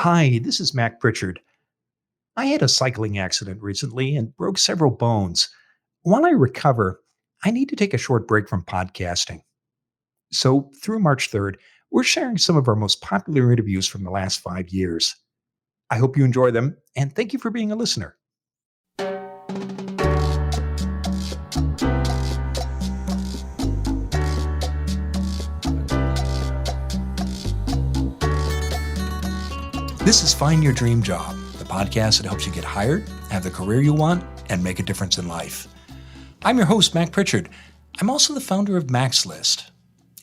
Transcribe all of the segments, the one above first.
Hi, this is Mac Pritchard. I had a cycling accident recently and broke several bones. While I recover, I need to take a short break from podcasting. So, through March 3rd, we're sharing some of our most popular interviews from the last 5 years. I hope you enjoy them, and thank you for being a listener. This is Find Your Dream Job, the podcast that helps you get hired, have the career you want, and make a difference in life. I'm your host, Mac Pritchard. I'm also the founder of Mac's List.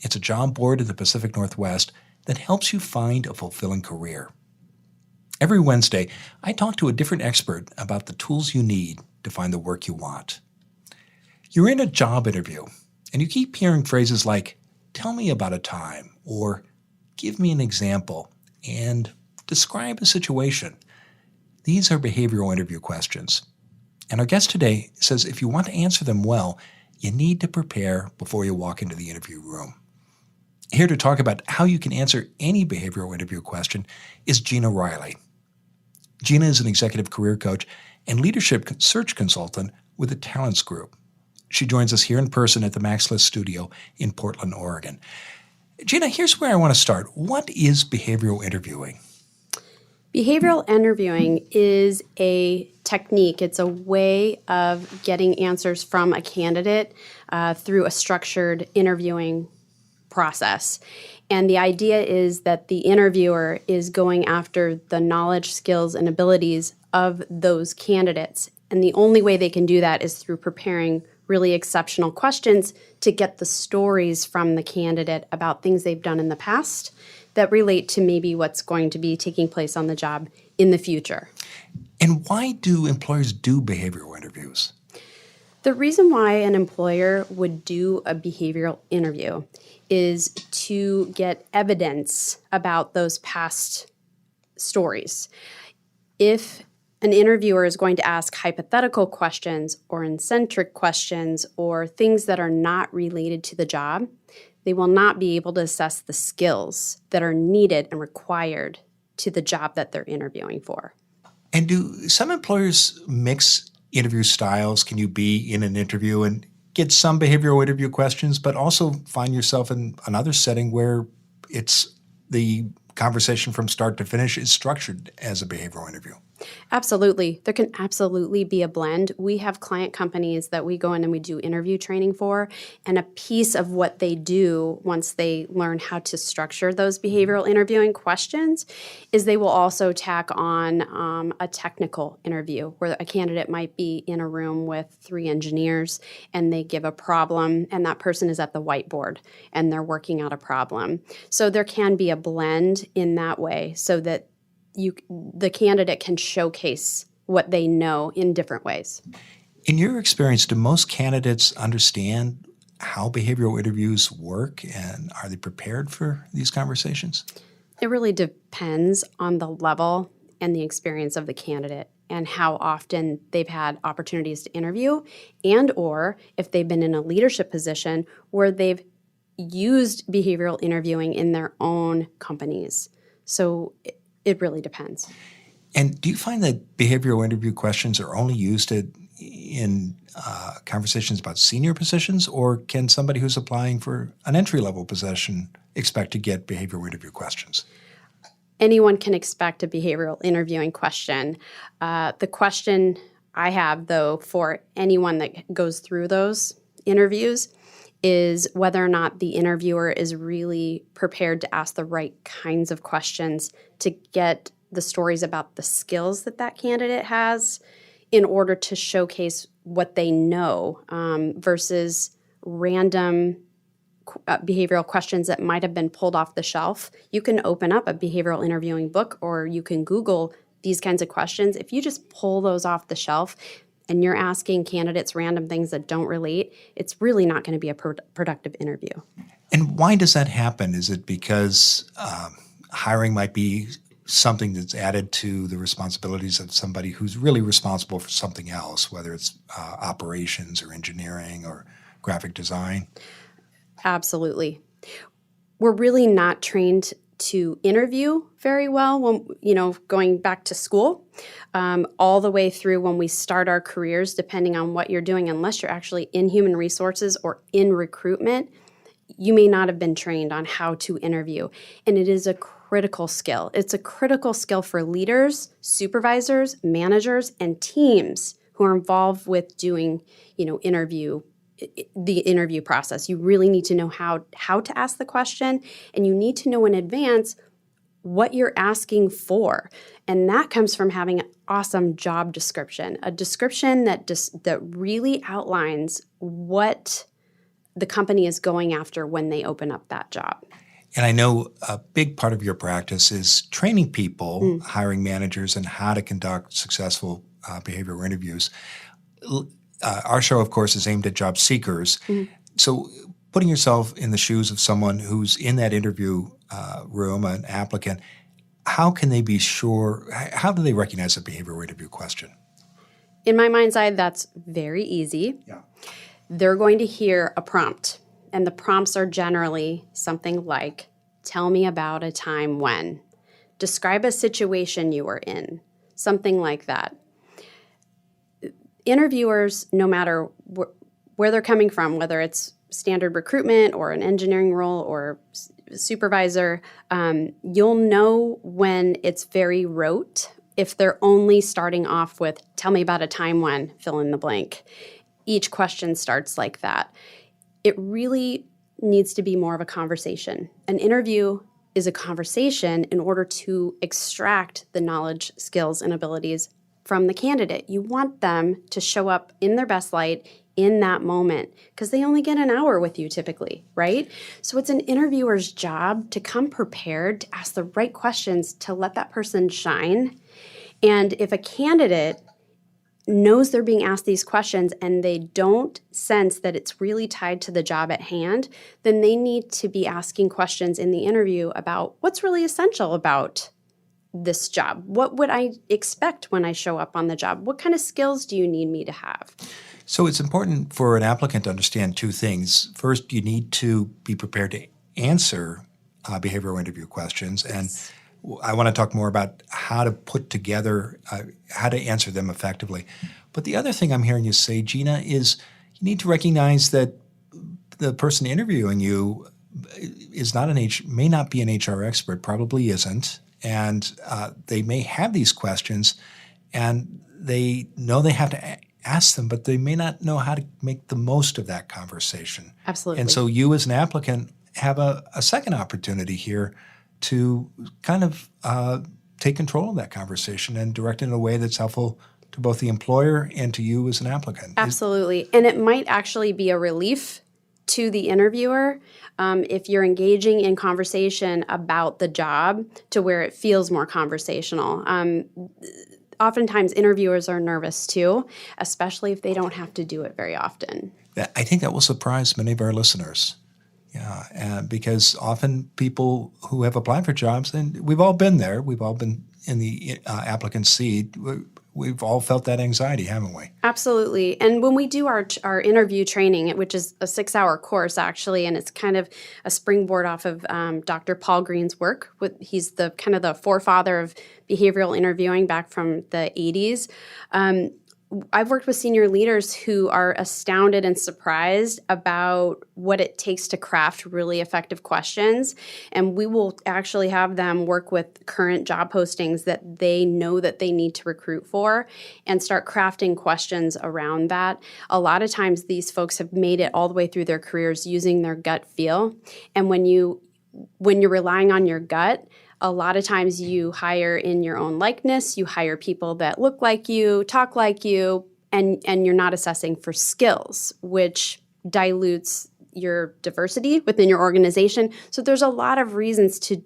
It's a job board in the Pacific Northwest that helps you find a fulfilling career. Every Wednesday, I talk to a different expert about the tools you need to find the work you want. You're in a job interview, and you keep hearing phrases like, "Tell me about a time," or "Give me an example," and "Describe a situation." These are behavioral interview questions. And our guest today says if you want to answer them well, you need to prepare before you walk into the interview room. Here to talk about how you can answer any behavioral interview question is Gina Riley. Gina is an executive career coach and leadership search consultant with the Talents Group. She joins us here in person at the Mac's List studio in Portland, Oregon. Gina, here's where I want to start. What is behavioral interviewing? Behavioral interviewing is a technique. It's a way of getting answers from a candidate through a structured interviewing process. And the idea is that the interviewer is going after the knowledge, skills, and abilities of those candidates. And the only way they can do that is through preparing really exceptional questions to get the stories from the candidate about things they've done in the past that relate to maybe what's going to be taking place on the job in the future. And why do employers do behavioral interviews? The reason why an employer would do a behavioral interview is to get evidence about those past stories. If an interviewer is going to ask hypothetical questions or incentric questions or things that are not related to the job, they will not be able to assess the skills that are needed and required to the job that they're interviewing for. And do some employers mix interview styles? Can you be in an interview and get some behavioral interview questions, but also find yourself in another setting where it's the conversation from start to finish is structured as a behavioral interview? Absolutely. There can absolutely be a blend. We have client companies that we go in and we do interview training for, and a piece of what they do once they learn how to structure those behavioral interviewing questions is they will also tack on a technical interview where a candidate might be in a room with 3 engineers and they give a problem and that person is at the whiteboard and they're working out a problem. So there can be a blend in that way so that the candidate can showcase what they know in different ways. In your experience, do most candidates understand how behavioral interviews work, and are they prepared for these conversations? It really depends on the level and the experience of the candidate and how often they've had opportunities to interview, and or if they've been in a leadership position where they've used behavioral interviewing in their own companies. So it really depends. And do you find that behavioral interview questions are only used in conversations about senior positions, or can somebody who's applying for an entry-level position expect to get behavioral interview questions? Anyone can expect a behavioral interviewing question. The question I have, though, for anyone that goes through those interviews is whether or not the interviewer is really prepared to ask the right kinds of questions to get the stories about the skills that that candidate has in order to showcase what they know versus random behavioral questions that might have been pulled off the shelf. You can open up a behavioral interviewing book or you can Google these kinds of questions. If you just pull those off the shelf, and you're asking candidates random things that don't relate, it's really not going to be a productive interview. And why does that happen? Is it because hiring might be something that's added to the responsibilities of somebody who's really responsible for something else, whether it's operations or engineering or graphic design? Absolutely. We're really not trained to interview very well when, going back to school, all the way through when we start our careers, depending on what you're doing, unless you're actually in human resources or in recruitment, you may not have been trained on how to interview. And it is a critical skill. It's a critical skill for leaders, supervisors, managers, and teams who are involved with doing, the interview process. You really need to know how to ask the question, and you need to know in advance what you're asking for. And that comes from having an awesome job description, a description that really outlines what the company is going after when they open up that job. And I know a big part of your practice is training people, hiring managers, and how to conduct successful behavioral interviews. Our show, of course, is aimed at job seekers. So putting yourself in the shoes of someone who's in that interview room, an applicant, how can they be sure, how do they recognize a behavioral interview question? In my mind's eye, that's very easy. Yeah. They're going to hear a prompt, and the prompts are generally something like, tell me about a time when, describe a situation you were in, something like that. Interviewers, no matter where they're coming from, whether it's standard recruitment or an engineering role or supervisor, you'll know when it's very rote if they're only starting off with, tell me about a time when, fill in the blank. Each question starts like that. It really needs to be more of a conversation. An interview is a conversation in order to extract the knowledge, skills, and abilities from the candidate. You want them to show up in their best light in that moment because they only get an hour with you typically, right? So it's an interviewer's job to come prepared, to ask the right questions, to let that person shine. And if a candidate knows they're being asked these questions and they don't sense that it's really tied to the job at hand, then they need to be asking questions in the interview about what's really essential about this job. What would I expect when I show up on the job? What kind of skills do you need me to have? So it's important for an applicant to understand two things. First, you need to be prepared to answer behavioral interview questions. And I want to talk more about how to put together, how to answer them effectively. But the other thing I'm hearing you say, Gina, is you need to recognize that the person interviewing you is may not be an HR expert, probably isn't. And they may have these questions, and they know they have to ask them, but they may not know how to make the most of that conversation. Absolutely. And so you as an applicant have a second opportunity here to kind of take control of that conversation and direct it in a way that's helpful to both the employer and to you as an applicant. Absolutely. And it might actually be a relief to the interviewer if you're engaging in conversation about the job to where it feels more conversational. Oftentimes interviewers are nervous too, especially if they don't have to do it very often. I think that will surprise many of our listeners. Yeah, because often people who have applied for jobs, and we've all been there, we've all been in the applicant seat, we've all felt that anxiety, haven't we? Absolutely. And when we do our interview training, which is a 6-hour course actually, and it's kind of a springboard off of Dr. Paul Green's work. He's the kind of the forefather of behavioral interviewing back from the 80s. I've worked with senior leaders who are astounded and surprised about what it takes to craft really effective questions. And we will actually have them work with current job postings that they know that they need to recruit for and start crafting questions around that. A lot of times these folks have made it all the way through their careers using their gut feel. And when you're relying on your gut, a lot of times you hire in your own likeness, you hire people that look like you, talk like you, and you're not assessing for skills, which dilutes your diversity within your organization. So there's a lot of reasons to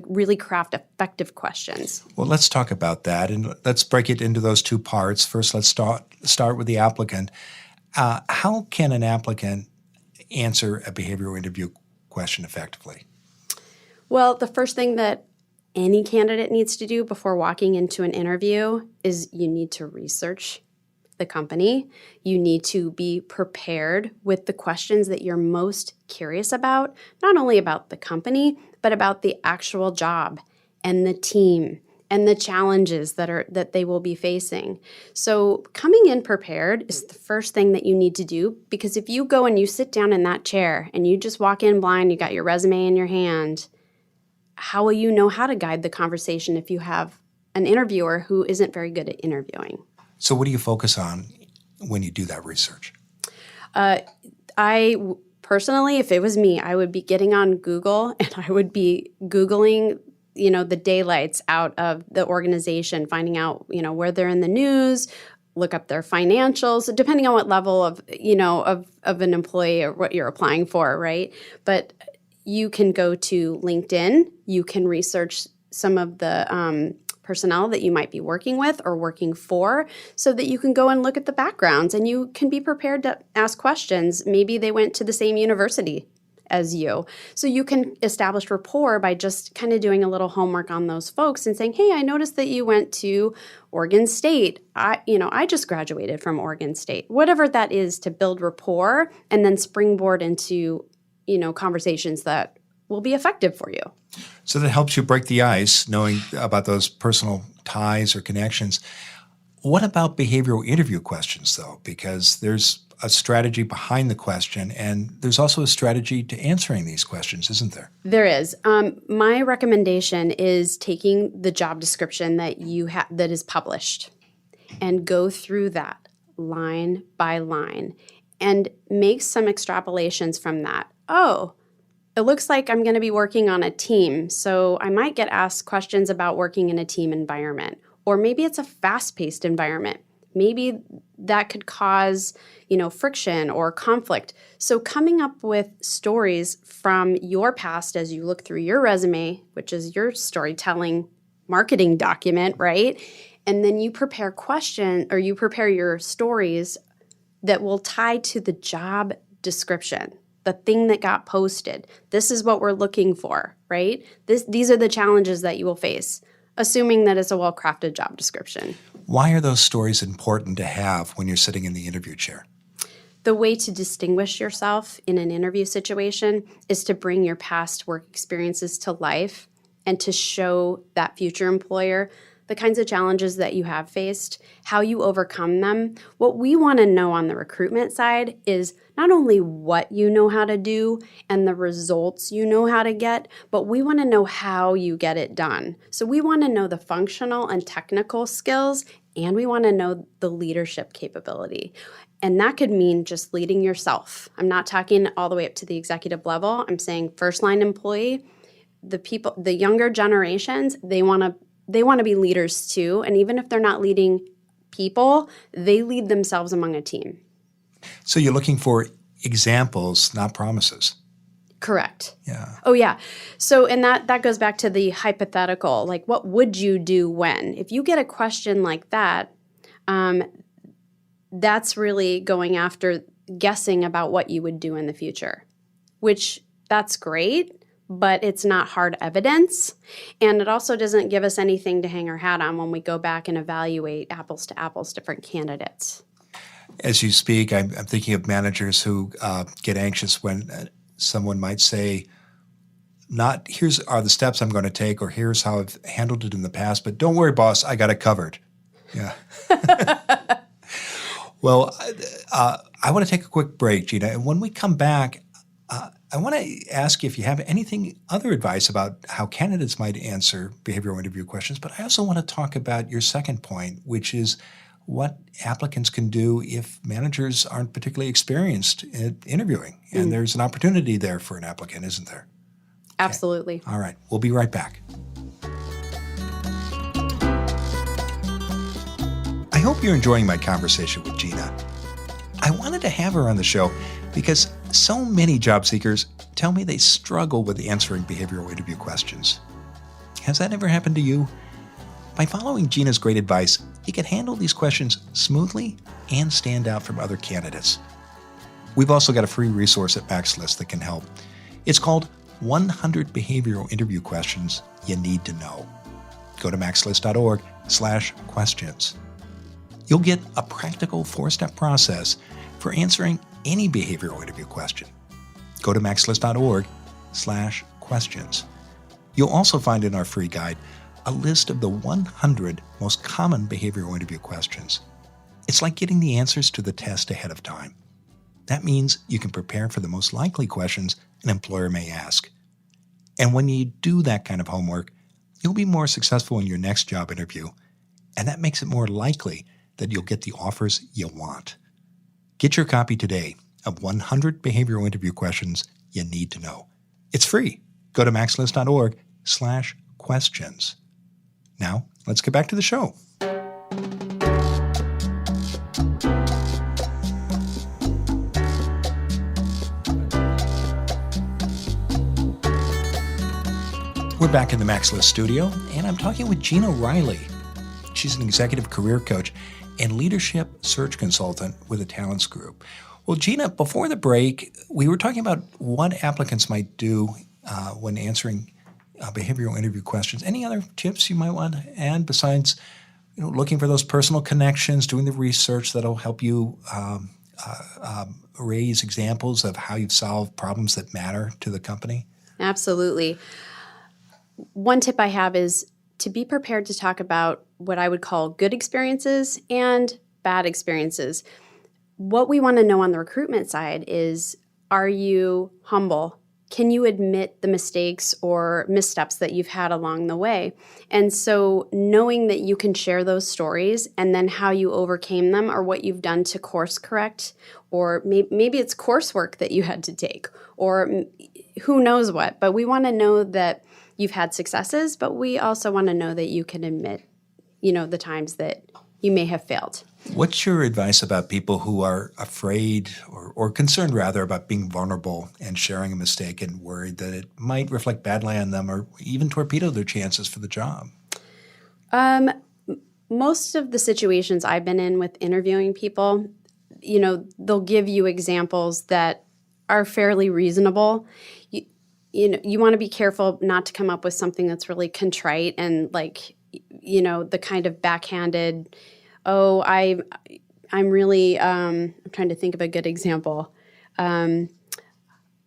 really craft effective questions. Well, let's talk about that, and let's break it into those two parts. First, let's start with the applicant. How can an applicant answer a behavioral interview question effectively? Well, the first thing that any candidate needs to do before walking into an interview is you need to research the company. You need to be prepared with the questions that you're most curious about, not only about the company, but about the actual job and the team and the challenges that they will be facing. So coming in prepared is the first thing that you need to do, because if you go and you sit down in that chair and you just walk in blind, you got your resume in your hand, how will you know how to guide the conversation if you have an interviewer who isn't very good at interviewing? So what do you focus on when you do that research? I personally, if it was me, I would be getting on Google and I would be Googling the daylights out of the organization, finding out, where they're in the news, look up their financials, depending on what level of an employee or what you're applying for, right? But you can go to LinkedIn, you can research some of the personnel that you might be working with or working for, so that you can go and look at the backgrounds and you can be prepared to ask questions. Maybe they went to the same university as you. So you can establish rapport by just kind of doing a little homework on those folks and saying, hey, I noticed that you went to Oregon State. I just graduated from Oregon State. Whatever that is, to build rapport and then springboard into, conversations that will be effective for you. So that helps you break the ice, knowing about those personal ties or connections. What about behavioral interview questions, though? Because there's a strategy behind the question, and there's also a strategy to answering these questions, isn't there? There is. My recommendation is taking the job description that that is published and go through that line by line and make some extrapolations from that. Oh, it looks like I'm going to be working on a team, so I might get asked questions about working in a team environment. Or maybe it's a fast-paced environment. Maybe that could cause, friction or conflict. So coming up with stories from your past as you look through your resume, which is your storytelling marketing document, right? And then you prepare your stories that will tie to the job description, the thing that got posted. This is what we're looking for, right? These are the challenges that you will face, assuming that it's a well-crafted job description. Why are those stories important to have when you're sitting in the interview chair? The way to distinguish yourself in an interview situation is to bring your past work experiences to life and to show that future employer the kinds of challenges that you have faced, how you overcome them. What we want to know on the recruitment side is not only what you know how to do and the results you know how to get, but we want to know how you get it done. So we want to know the functional and technical skills, and we want to know the leadership capability. And that could mean just leading yourself. I'm not talking all the way up to the executive level. I'm saying first-line employee, the younger generations, they want to be leaders too. And even if they're not leading people, they lead themselves among a team. So you're looking for examples, not promises. Correct. Yeah. Oh, yeah. So, and that goes back to the hypothetical, like what would you do when? If you get a question like that, that's really going after guessing about what you would do in the future, which that's great, but it's not hard evidence. And it also doesn't give us anything to hang our hat on when we go back and evaluate apples to apples different candidates. As you speak, I'm thinking of managers who get anxious when someone might say, not here's are the steps I'm going to take, or here's how I've handled it in the past, but don't worry, boss, I got it covered. Yeah. Well, I want to take a quick break, Gina. And when we come back, I want to ask you if you have anything other advice about how candidates might answer behavioral interview questions, but I also want to talk about your second point, which is what applicants can do if managers aren't particularly experienced at interviewing. And there's an opportunity there for an applicant, isn't there? Absolutely. Okay. All right. We'll be right back. I hope you're enjoying my conversation with Gina. I wanted to have her on the show because so many job seekers tell me they struggle with answering behavioral interview questions. Has that ever happened to you? By following Gina's great advice, you can handle these questions smoothly and stand out from other candidates. We've also got a free resource at MaxList that can help. It's called 100 Behavioral Interview Questions You Need to Know. Go to maxlist.org/questions. You'll get a practical 4-step process for answering any behavioral interview question. Go to maxlist.org/questions. You'll also find in our free guide a list of the 100 most common behavioral interview questions. It's like getting the answers to the test ahead of time. That means you can prepare for the most likely questions an employer may ask. And when you do that kind of homework, you'll be more successful in your next job interview, and that makes it more likely that you'll get the offers you want. Get your copy today of 100 behavioral interview questions you need to know. It's free. Go to maxlist.org/questions. Now, let's get back to the show. We're back in the Max List studio, and I'm talking with Gina Riley. She's an executive career coach and leadership search consultant with the Talents Group. Well, Gina, before the break, we were talking about what applicants might do when answering behavioral interview questions. Any other tips you might want to add besides, looking for those personal connections, doing the research that'll help you raise examples of how you've solved problems that matter to the company? Absolutely. One tip I have is to be prepared to talk about what I would call good experiences and bad experiences. What we want to know on the recruitment side is, are you humble? Can you admit the mistakes or missteps that you've had along the way? And so knowing that you can share those stories and then how you overcame them or what you've done to course correct, or maybe it's coursework that you had to take, or who knows what. But we want to know that you've had successes, but we also want to know that you can admit, the times that you may have failed. What's your advice about people who are afraid or concerned, rather, about being vulnerable and sharing a mistake and worried that it might reflect badly on them or even torpedo their chances for the job? Most of the situations I've been in with interviewing people, they'll give you examples that are fairly reasonable. You want to be careful not to come up with something that's really contrite and the kind of backhanded, I'm really, I'm trying to think of a good example. I'm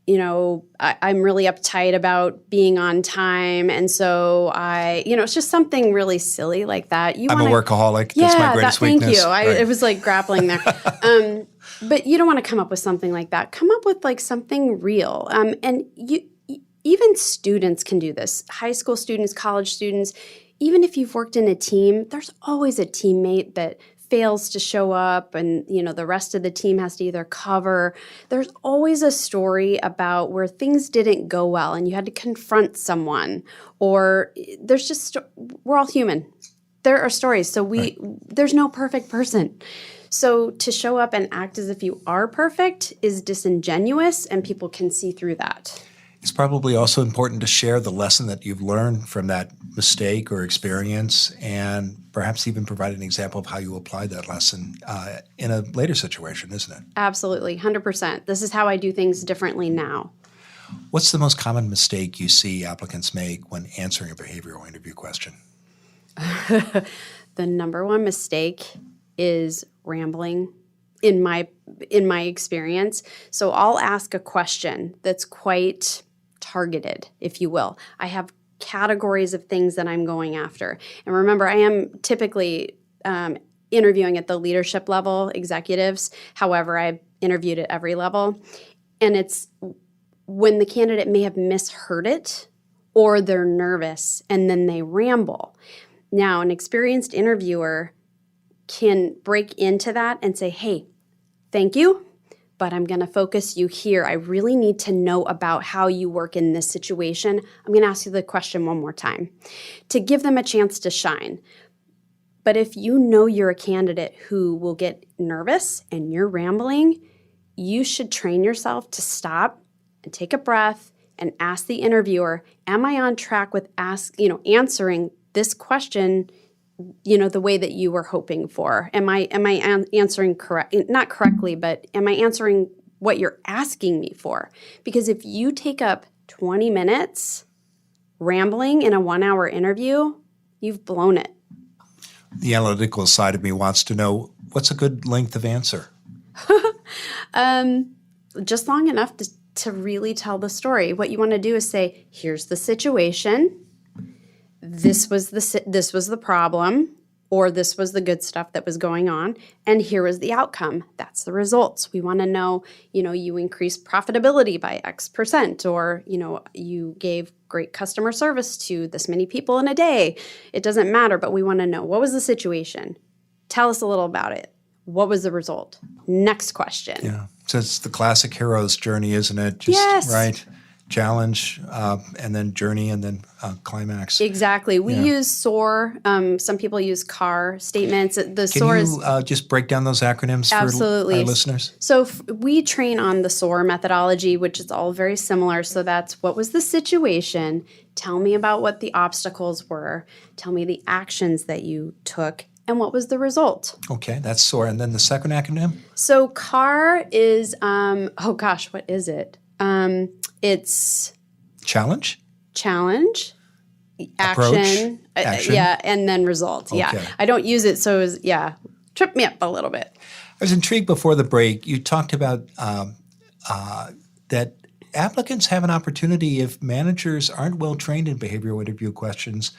really uptight about being on time. And so it's just something really silly like that. I'm a workaholic. That's my greatest weakness. Thank you. Right. It was like grappling there. But you don't want to come up with something like that. Come up with something real. And even students can do this. High school students, college students, even if you've worked in a team, there's always a teammate that fails to show up and, the rest of the team has to either cover. There's always a story about where things didn't go well and you had to confront someone, or we're all human. There are stories. So there's no perfect person. So to show up and act as if you are perfect is disingenuous, and people can see through that. It's probably also important to share the lesson that you've learned from that mistake or experience, and perhaps even provide an example of how you applied that lesson in a later situation, isn't it? Absolutely, 100%. This is how I do things differently now. What's the most common mistake you see applicants make when answering a behavioral interview question? The number one mistake is rambling. In my experience. So I'll ask a question that's quite targeted, if you will. I have categories of things that I'm going after. And remember, I am typically interviewing at the leadership level, executives. However, I've interviewed at every level. And it's when the candidate may have misheard it, or they're nervous and then they ramble. Now, an experienced interviewer can break into that and say, hey, thank you, but I'm going to focus you here. I really need to know about how you work in this situation. I'm going to ask you the question one more time to give them a chance to shine. But if you know you're a candidate who will get nervous and you're rambling, you should train yourself to stop and take a breath and ask the interviewer, am I on track with answering this question the way that you were hoping for? Am I answering not correctly, but am I answering what you're asking me for? Because if you take up 20 minutes rambling in a 1-hour interview, you've blown it. The analytical side of me wants to know, what's a good length of answer? Just long enough to really tell the story. What you want to do is say, here's the situation. This was the problem, or this was the good stuff that was going on, and here was the outcome. That's the results. We want to know, you increased profitability by X%, or, you gave great customer service to this many people in a day. It doesn't matter, but we want to know, what was the situation? Tell us a little about it. What was the result? Next question. Yeah. So it's the classic hero's journey, isn't it? Yes. Right. Challenge, and then journey, and then climax. Exactly. We use SOAR. Some people use CAR statements. SOAR Can you just break down those acronyms for our listeners? So we train on the SOAR methodology, which is all very similar. So that's, what was the situation? Tell me about what the obstacles were. Tell me the actions that you took. And what was the result? Okay, that's SOAR. And then the second acronym? So CAR is, what is it? It's challenge, action, action. And then results. Okay. Yeah, I don't use it, so tripped me up a little bit. I was intrigued before the break. You talked about that applicants have an opportunity, if managers aren't well trained in behavioral interview questions,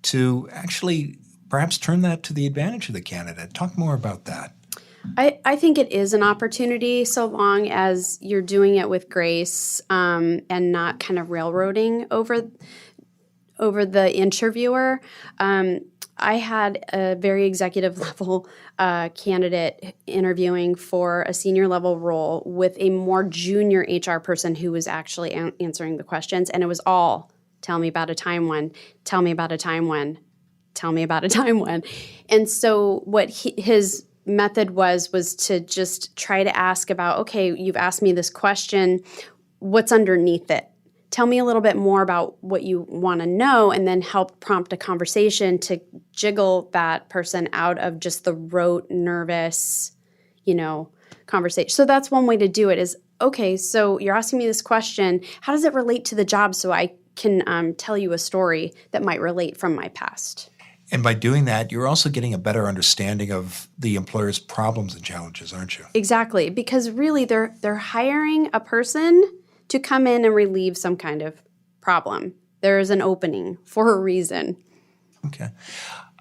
to actually perhaps turn that to the advantage of the candidate. Talk more about that. I think it is an opportunity, so long as you're doing it with grace, and not kind of railroading over the interviewer. I had a very executive level candidate interviewing for a senior level role with a more junior HR person who was actually answering the questions, and it was all, tell me about a time when, tell me about a time when, tell me about a time when. And so what his method was to just try to ask about, okay, you've asked me this question, what's underneath it? Tell me a little bit more about what you want to know, and then help prompt a conversation to jiggle that person out of just the rote, nervous, conversation. So that's one way to do it is, okay, so you're asking me this question, how does it relate to the job, so I can tell you a story that might relate from my past? And by doing that, you're also getting a better understanding of the employer's problems and challenges, aren't you? Exactly, because really they're hiring a person to come in and relieve some kind of problem. There is an opening for a reason. Okay.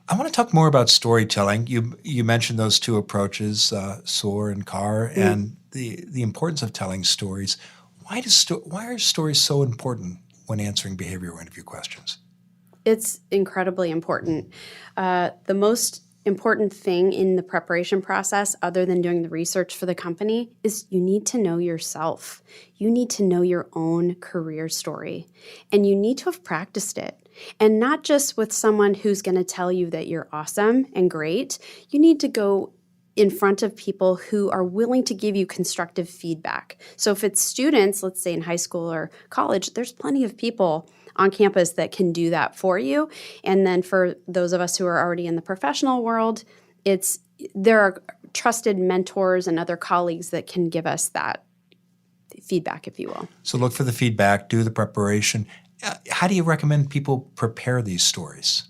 I want to talk more about storytelling. You mentioned those two approaches, SOAR and CAR, and the importance of telling stories. Why are stories so important when answering behavioral interview questions? It's incredibly important. The most important thing in the preparation process, other than doing the research for the company, is you need to know yourself. You need to know your own career story, and you need to have practiced it. And not just with someone who's going to tell you that you're awesome and great. You need to go in front of people who are willing to give you constructive feedback. So if it's students, let's say in high school or college, there's plenty of people on campus that can do that for you. And then for those of us who are already in the professional world, there are trusted mentors and other colleagues that can give us that feedback, if you will. So look for the feedback, do the preparation. How do you recommend people prepare these stories?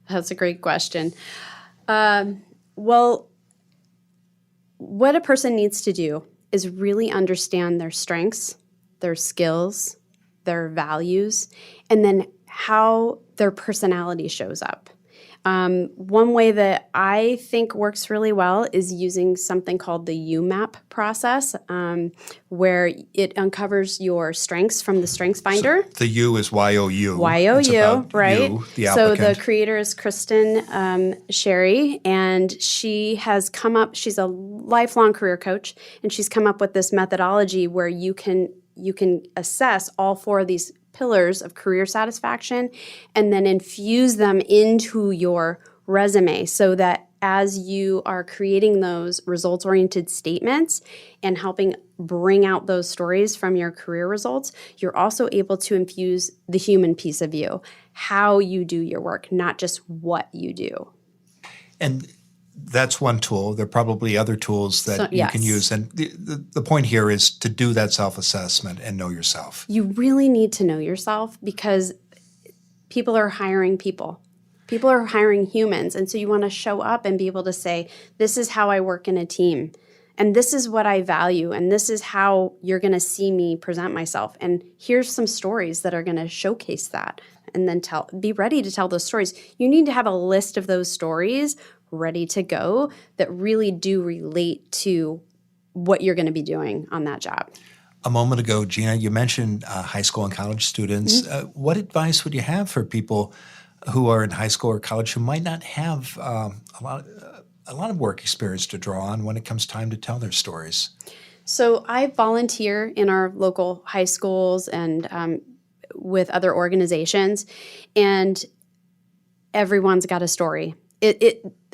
That's a great question. Well, what a person needs to do is really understand their strengths, their skills, their values, and then how their personality shows up. One way that I think works really well is using something called the UMAP process, where it uncovers your strengths from the Strengths Finder. So the U is YOU. YOU, right? You, the so applicant. the creator is Kristen Sherry, and she has come up, she's a lifelong career coach, and she's come up with this methodology where you can assess all four of these pillars of career satisfaction and then infuse them into your resume so that as you are creating those results-oriented statements and helping bring out those stories from your career results, you're also able to infuse the human piece of you, how you do your work, not just what you do. And that's one tool. There are probably other tools that you can use. And the point here is to do that self-assessment and know yourself. You really need to know yourself because people are hiring people. People are hiring humans. And so you want to show up and be able to say, this is how I work in a team. And this is what I value. And this is how you're going to see me present myself. And here's some stories that are going to showcase that. And then be ready to tell those stories. You need to have a list of those stories ready to go that really do relate to what you're going to be doing on that job. A moment ago, Gina, you mentioned high school and college students. What advice would you have for people who are in high school or college who might not have a lot of work experience to draw on when it comes time to tell their stories? So I volunteer in our local high schools and with other organizations, and everyone's got a story.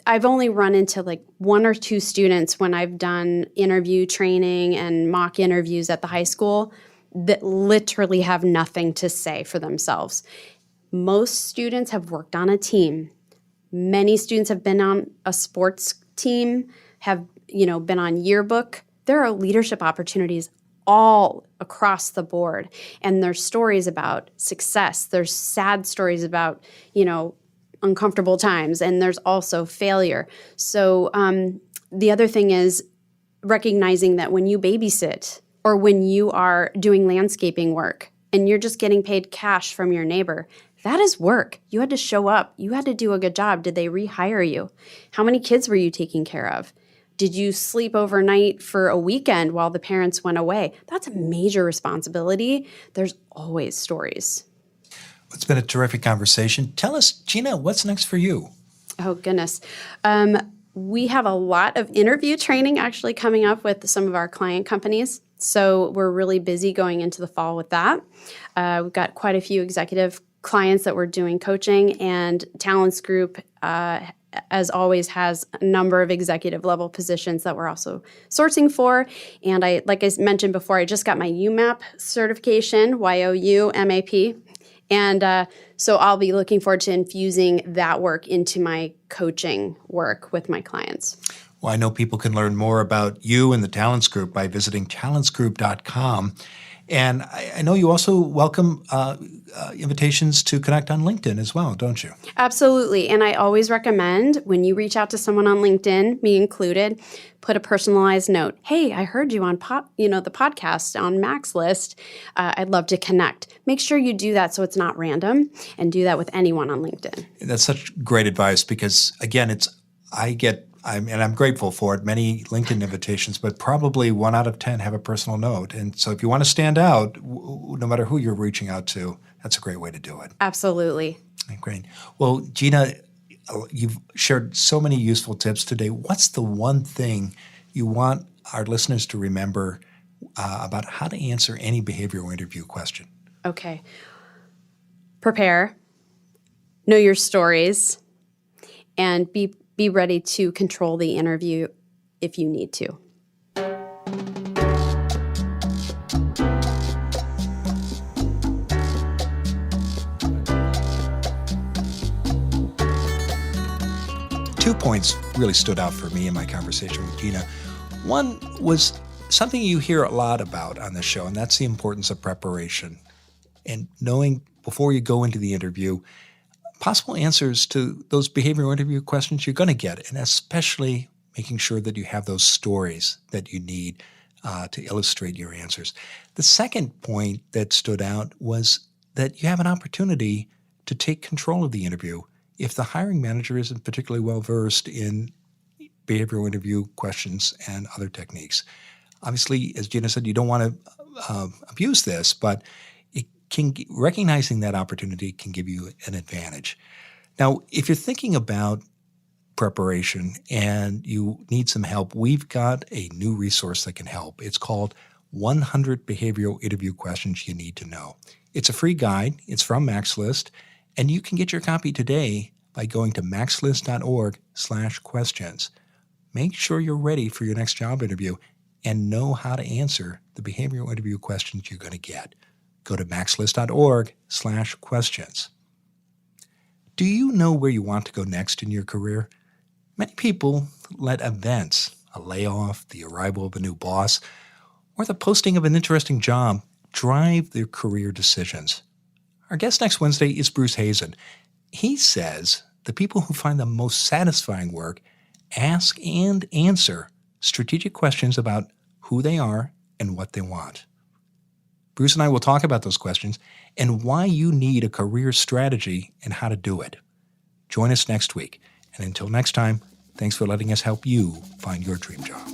I've only run into like one or two students when I've done interview training and mock interviews at the high school that literally have nothing to say for themselves. Most students have worked on a team. Many students have been on a sports team, have been on yearbook. There are leadership opportunities all across the board. And there's stories about success. There's sad stories about, uncomfortable times, and there's also failure. So the other thing is recognizing that when you babysit or when you are doing landscaping work and you're just getting paid cash from your neighbor, that is work. You had to show up. You had to do a good job. Did they rehire you? How many kids were you taking care of? Did you sleep overnight for a weekend while the parents went away? That's a major responsibility. There's always stories. It's been a terrific conversation. Tell us, Gina, what's next for you? Oh, goodness. We have a lot of interview training actually coming up with some of our client companies. So we're really busy going into the fall with that. We've got quite a few executive clients that we're doing coaching, and Talents Group, as always, has a number of executive level positions that we're also sourcing for. And like I mentioned before, I just got my UMAP certification, YOUMAP. And so I'll be looking forward to infusing that work into my coaching work with my clients. Well, I know people can learn more about you and the Talents Group by visiting talentsgroup.com. And I know you also welcome invitations to connect on LinkedIn as well, don't you? Absolutely. And I always recommend when you reach out to someone on LinkedIn, me included, put a personalized note. Hey, I heard you on the podcast on Mac's List. I'd love to connect. Make sure you do that so it's not random, and do that with anyone on LinkedIn. That's such great advice because, again, I'm grateful for it, many LinkedIn invitations, but probably 1 out of 10 have a personal note. And so if you want to stand out, no matter who you're reaching out to, that's a great way to do it. Absolutely. Great. Well, Gina, you've shared so many useful tips today. What's the one thing you want our listeners to remember about how to answer any behavioral interview question? Okay. Prepare, know your stories, and be ready to control the interview if you need to. Two points really stood out for me in my conversation with Gina. One was something you hear a lot about on this show, and that's the importance of preparation and knowing before you go into the interview possible answers to those behavioral interview questions you're going to get, and especially making sure that you have those stories that you need to illustrate your answers. The second point that stood out was that you have an opportunity to take control of the interview if the hiring manager isn't particularly well-versed in behavioral interview questions and other techniques. Obviously, as Gina said, you don't want to abuse this, but recognizing that opportunity can give you an advantage. Now, if you're thinking about preparation and you need some help, we've got a new resource that can help. It's called 100 Behavioral Interview Questions You Need to Know. It's a free guide. It's from Mac's List, and you can get your copy today by going to macslist.org/questions. Make sure you're ready for your next job interview and know how to answer the behavioral interview questions you're going to get. Go to macslist.org/questions. Do you know where you want to go next in your career? Many people let events, a layoff, the arrival of a new boss, or the posting of an interesting job drive their career decisions. Our guest next Wednesday is Bruce Hazen. He says the people who find the most satisfying work ask and answer strategic questions about who they are and what they want. Bruce and I will talk about those questions and why you need a career strategy and how to do it. Join us next week. And until next time, thanks for letting us help you find your dream job.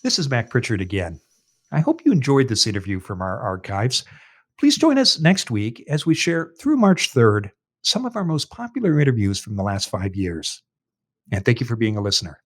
This is Mac Pritchard again. I hope you enjoyed this interview from our archives. Please join us next week as we share through March 3rd some of our most popular interviews from the last 5 years. And thank you for being a listener.